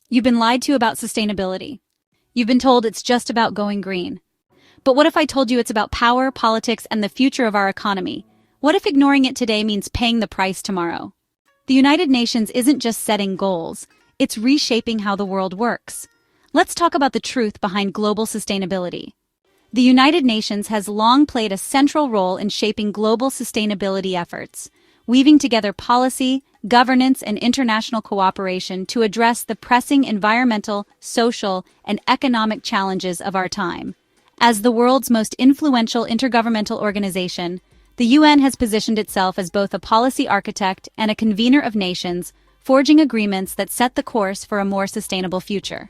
You've been lied to about sustainability. You've been told it's just about going green. But what if I told you it's about power, politics, and the future of our economy? What if ignoring it today means paying the price tomorrow? The United Nations isn't just setting goals, it's reshaping how the world works. Let's talk about the truth behind global sustainability. The United Nations has long played a central role in shaping global sustainability efforts, weaving together policy, governance, and international cooperation to address the pressing environmental, social, and economic challenges of our time. As the world's most influential intergovernmental organization, the UN has positioned itself as both a policy architect and a convener of nations, forging agreements that set the course for a more sustainable future.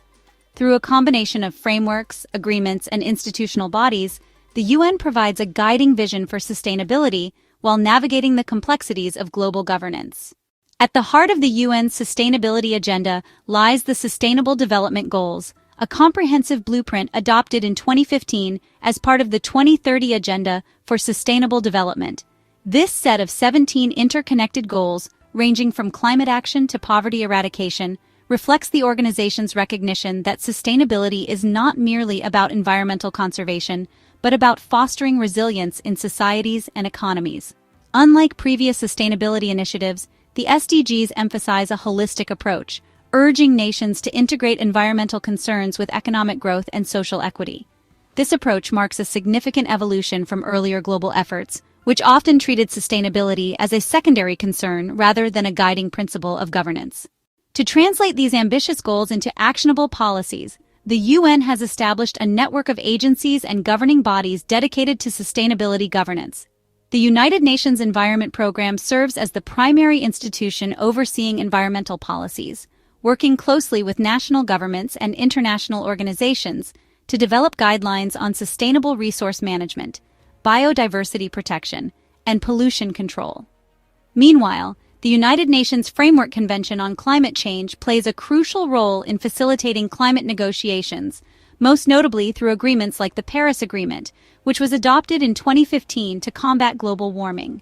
Through a combination of frameworks, agreements, and institutional bodies, the UN provides a guiding vision for sustainability while navigating the complexities of global governance. At the heart of the UN's sustainability agenda lies the Sustainable Development Goals, a comprehensive blueprint adopted in 2015 as part of the 2030 Agenda for Sustainable Development. This set of 17 interconnected goals, ranging from climate action to poverty eradication, reflects the organization's recognition that sustainability is not merely about environmental conservation, but about fostering resilience in societies and economies. Unlike previous sustainability initiatives, the SDGs emphasize a holistic approach, urging nations to integrate environmental concerns with economic growth and social equity. This approach marks a significant evolution from earlier global efforts, which often treated sustainability as a secondary concern rather than a guiding principle of governance. To translate these ambitious goals into actionable policies, the UN has established a network of agencies and governing bodies dedicated to sustainability governance. The United Nations Environment Programme serves as the primary institution overseeing environmental policies, working closely with national governments and international organizations to develop guidelines on sustainable resource management, biodiversity protection, and pollution control. Meanwhile, the United Nations Framework Convention on Climate Change plays a crucial role in facilitating climate negotiations, most notably through agreements like the Paris Agreement, which was adopted in 2015 to combat global warming.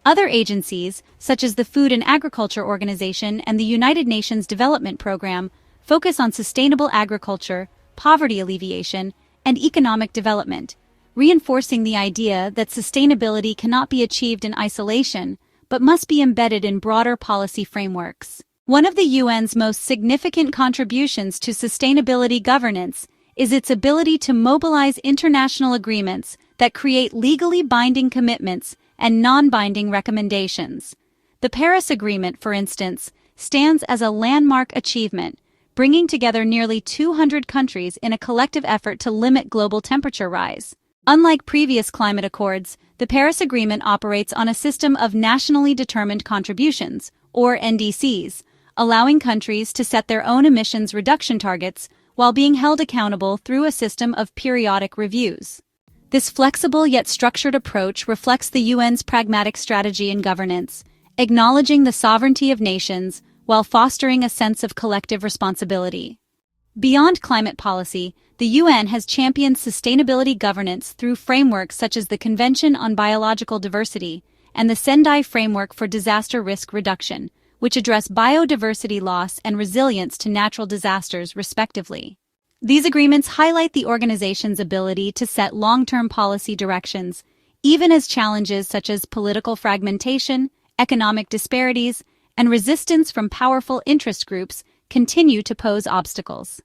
Other agencies, such as the Food and Agriculture Organization and the United Nations Development Programme, focus on sustainable agriculture, poverty alleviation, and economic development, reinforcing the idea that sustainability cannot be achieved in isolation, but must be embedded in broader policy frameworks. One of the UN's most significant contributions to sustainability governance is its ability to mobilize international agreements that create legally binding commitments and non-binding recommendations. The Paris Agreement, for instance, stands as a landmark achievement, bringing together nearly 200 countries in a collective effort to limit global temperature rise. Unlike previous climate accords, the Paris Agreement operates on a system of nationally determined contributions, or NDCs, allowing countries to set their own emissions reduction targets while being held accountable through a system of periodic reviews. This flexible yet structured approach reflects the UN's pragmatic strategy in governance, acknowledging the sovereignty of nations while fostering a sense of collective responsibility. Beyond climate policy, the UN has championed sustainability governance through frameworks such as the Convention on Biological Diversity and the Sendai Framework for Disaster Risk Reduction, which address biodiversity loss and resilience to natural disasters, respectively. These agreements highlight the organization's ability to set long-term policy directions, even as challenges such as political fragmentation, economic disparities, and resistance from powerful interest groups continue to pose obstacles.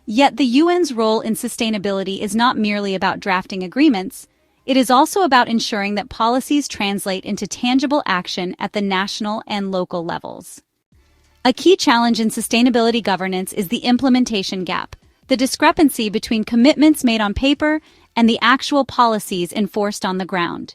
Yet the UN's role in sustainability is not merely about drafting agreements, it is also about ensuring that policies translate into tangible action at the national and local levels. A key challenge in sustainability governance is the implementation gap, the discrepancy between commitments made on paper and the actual policies enforced on the ground.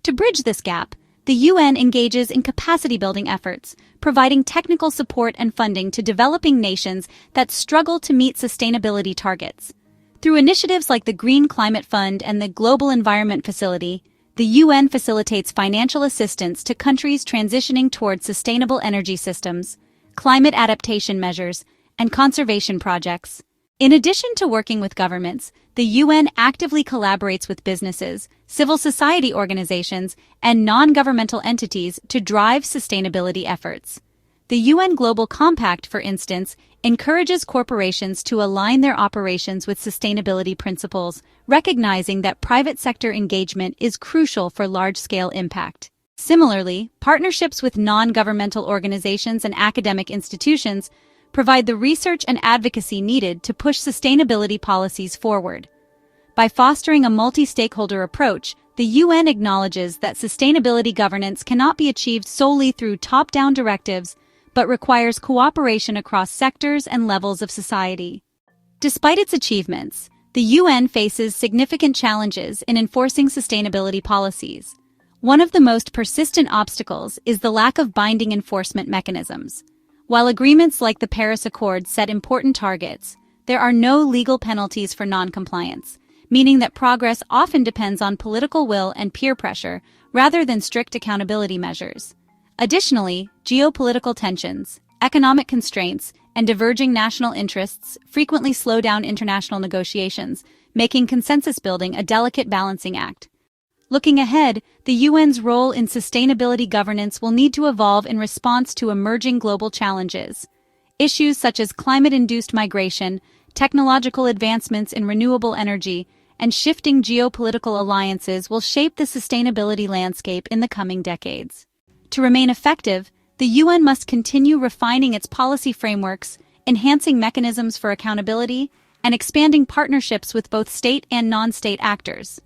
To bridge this gap, the UN engages in capacity-building efforts, providing technical support and funding to developing nations that struggle to meet sustainability targets. Through initiatives like the Green Climate Fund and the Global Environment Facility, the UN facilitates financial assistance to countries transitioning towards sustainable energy systems, climate adaptation measures, and conservation projects. In addition to working with governments, the UN actively collaborates with businesses, civil society organizations, and non-governmental entities to drive sustainability efforts. The UN Global Compact, for instance, encourages corporations to align their operations with sustainability principles, recognizing that private sector engagement is crucial for large-scale impact. Similarly, partnerships with non-governmental organizations and academic institutions provide the research and advocacy needed to push sustainability policies forward. By fostering a multi-stakeholder approach, the UN acknowledges that sustainability governance cannot be achieved solely through top-down directives, but requires cooperation across sectors and levels of society. Despite its achievements, the UN faces significant challenges in enforcing sustainability policies. One of the most persistent obstacles is the lack of binding enforcement mechanisms. While agreements like the Paris Accord set important targets, there are no legal penalties for non-compliance, meaning that progress often depends on political will and peer pressure rather than strict accountability measures. Additionally, geopolitical tensions, economic constraints, and diverging national interests frequently slow down international negotiations, making consensus building a delicate balancing act. Looking ahead, the UN's role in sustainability governance will need to evolve in response to emerging global challenges. Issues such as climate-induced migration, technological advancements in renewable energy, and shifting geopolitical alliances will shape the sustainability landscape in the coming decades. To remain effective, the UN must continue refining its policy frameworks, enhancing mechanisms for accountability, and expanding partnerships with both state and non-state actors.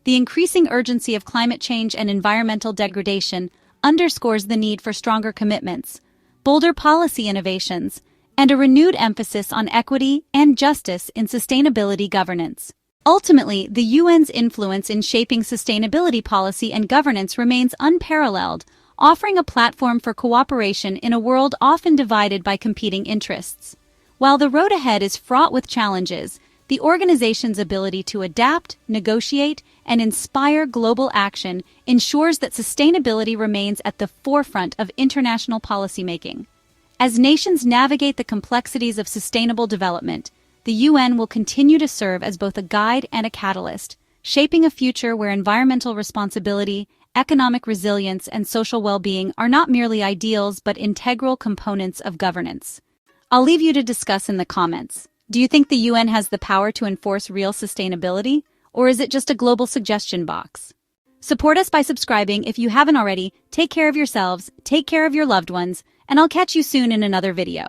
The increasing urgency of climate change and environmental degradation underscores the need for stronger commitments, bolder policy innovations, and a renewed emphasis on equity and justice in sustainability governance. Ultimately, the UN's influence in shaping sustainability policy and governance remains unparalleled, offering a platform for cooperation in a world often divided by competing interests. While the road ahead is fraught with challenges, the organization's ability to adapt, negotiate, and inspire global action ensures that sustainability remains at the forefront of international policymaking. As nations navigate the complexities of sustainable development, the UN will continue to serve as both a guide and a catalyst, shaping a future where environmental responsibility, economic resilience, and social well-being are not merely ideals but integral components of governance. I'll leave you to discuss in the comments. Do you think the UN has the power to enforce real sustainability, or is it just a global suggestion box? Support us by subscribing if you haven't already. Take care of yourselves, take care of your loved ones, and I'll catch you soon in another video.